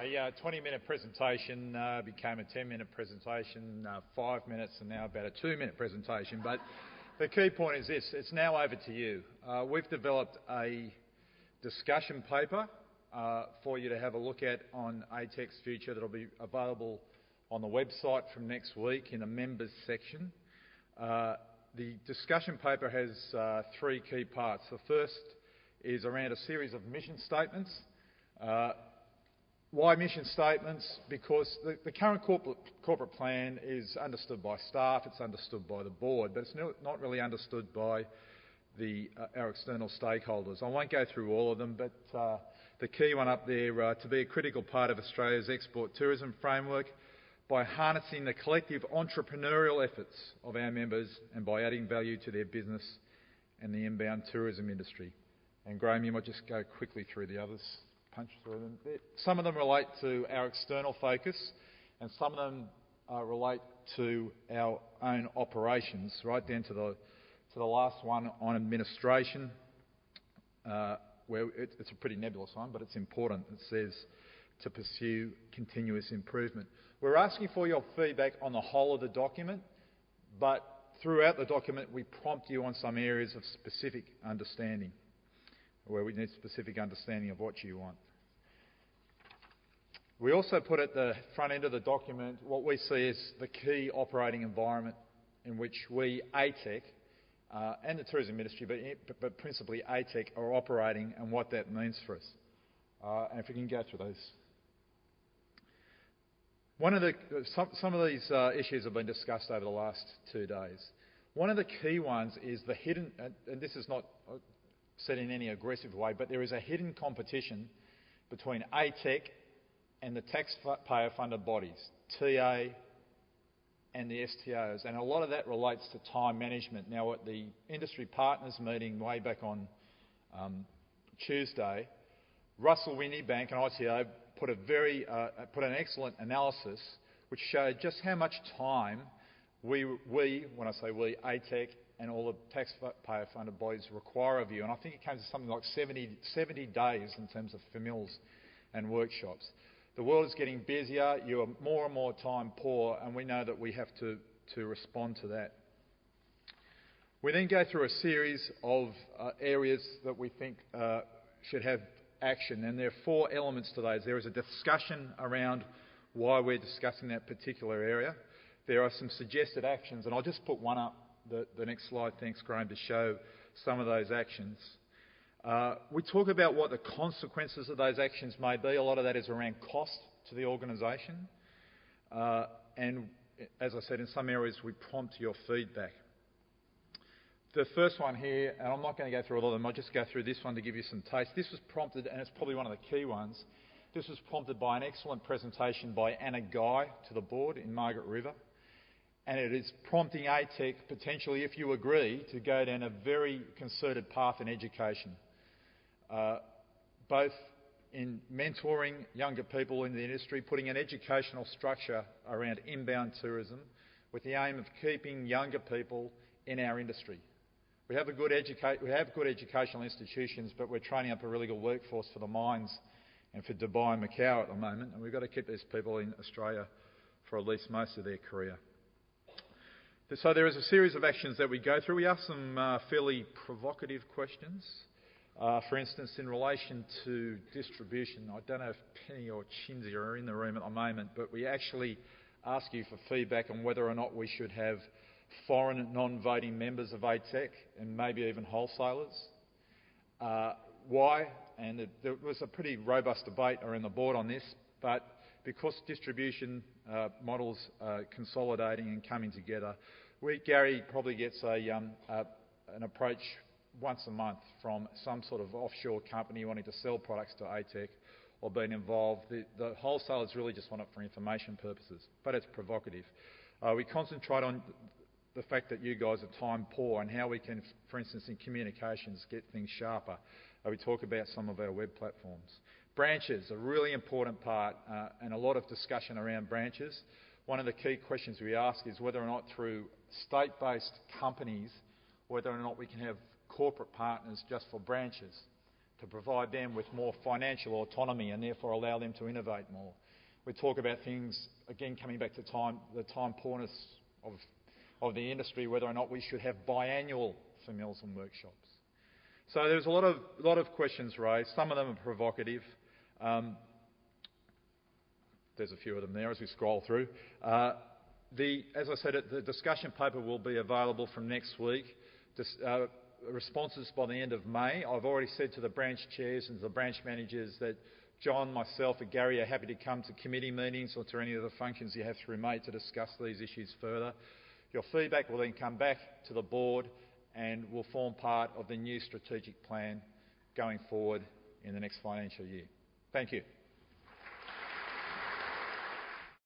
A 20-minute presentation became a 10-minute presentation, 5 minutes, and now about a 2-minute presentation. But the key point is this: it's now over to you. We've developed a discussion paper for you to have a look at on ATEC's future that'll be available on the website from next week in the members section. The discussion paper has 3 key parts. The first is around a series of mission statements. Why mission statements? Because the current corporate plan is understood by staff, it's understood by the board, but it's not really understood by our external stakeholders. I won't go through all of them, but the key one up there, to be a critical part of Australia's export tourism framework by harnessing the collective entrepreneurial efforts of our members and by adding value to their business and the inbound tourism industry. And Graham, you might just go quickly through the others. Punch through them. Some of them relate to our external focus, and some of them relate to our own operations, right down to the last one on administration, where it's a pretty nebulous one, but it's important. It says to pursue continuous improvement. We're asking for your feedback on the whole of the document, but throughout the document we prompt you on some areas of specific understanding, where we need specific understanding of what you want. We also put at the front end of the document what we see as the key operating environment in which we, ATEC, and the tourism industry, but principally ATEC, are operating and what that means for us. And if we can go through those. Some of these issues have been discussed over the last 2 days. One of the key ones is the hidden, and this is not said in any aggressive way, but there is a hidden competition between ATEC and the taxpayer-funded bodies, TA and the STOs, and a lot of that relates to time management. Now, at the industry partners meeting way back on Tuesday, Russell Winniebank and ITO put an excellent analysis which showed just how much time we, when I say we, ATEC and all the taxpayer-funded bodies require of you. And I think it came to something like 70 days in terms of FMILs and workshops. The world is getting busier, you are more and more time poor, and we know that we have to respond to that. We then go through a series of areas that we think should have action, and there are 4 elements to those. There is a discussion around why we're discussing that particular area. There are some suggested actions, and I'll just put one up, the next slide, thanks Graham, to show some of those actions. We talk about what the consequences of those actions may be. A lot of that is around cost to the organisation. And as I said, in some areas we prompt your feedback. The first one here, and I'm not going to go through all of them, I'll just go through this one to give you some taste. This was prompted, and it's probably one of the key ones, this was prompted by an excellent presentation by Anna Guy to the board in Margaret River. And it is prompting ATEC, potentially, if you agree, to go down a very concerted path in education, both in mentoring younger people in the industry, putting an educational structure around inbound tourism with the aim of keeping younger people in our industry. We have good educational institutions, but we're training up a really good workforce for the mines and for Dubai and Macau at the moment, and we've got to keep these people in Australia for at least most of their career. So there is a series of actions that we go through. We ask some fairly provocative questions. For instance, in relation to distribution, I don't know if Penny or Chinsey are in the room at the moment, but we actually ask you for feedback on whether or not we should have foreign non-voting members of ATEC and maybe even wholesalers. Why? And there was a pretty robust debate around the board on this, but because distribution models are consolidating and coming together, Gary probably gets an approach once a month from some sort of offshore company wanting to sell products to ATEC or being involved. The wholesalers really just want it for information purposes, but it's provocative. We concentrate on the fact that you guys are time poor and how we can, for instance, in communications, get things sharper. We talk about some of our web platforms. Branches, a really important part, and a lot of discussion around branches. One of the key questions we ask is whether or not through state-based companies, whether or not we can have corporate partners just for branches. to provide them with more financial autonomy and therefore allow them to innovate more. We talk about things, again, coming back to the time poorness of the industry, whether or not we should have biannual familials and workshops. So there's a lot of questions raised. Some of them are provocative. There's a few of them there as we scroll through. As I said, the discussion paper will be available from next week. Responses by the end of May. I've already said to the branch chairs and to the branch managers that John, myself and Gary are happy to come to committee meetings or to any of the functions you have through May to discuss these issues further. Your feedback will then come back to the board and will form part of the new strategic plan going forward in the next financial year. Thank you.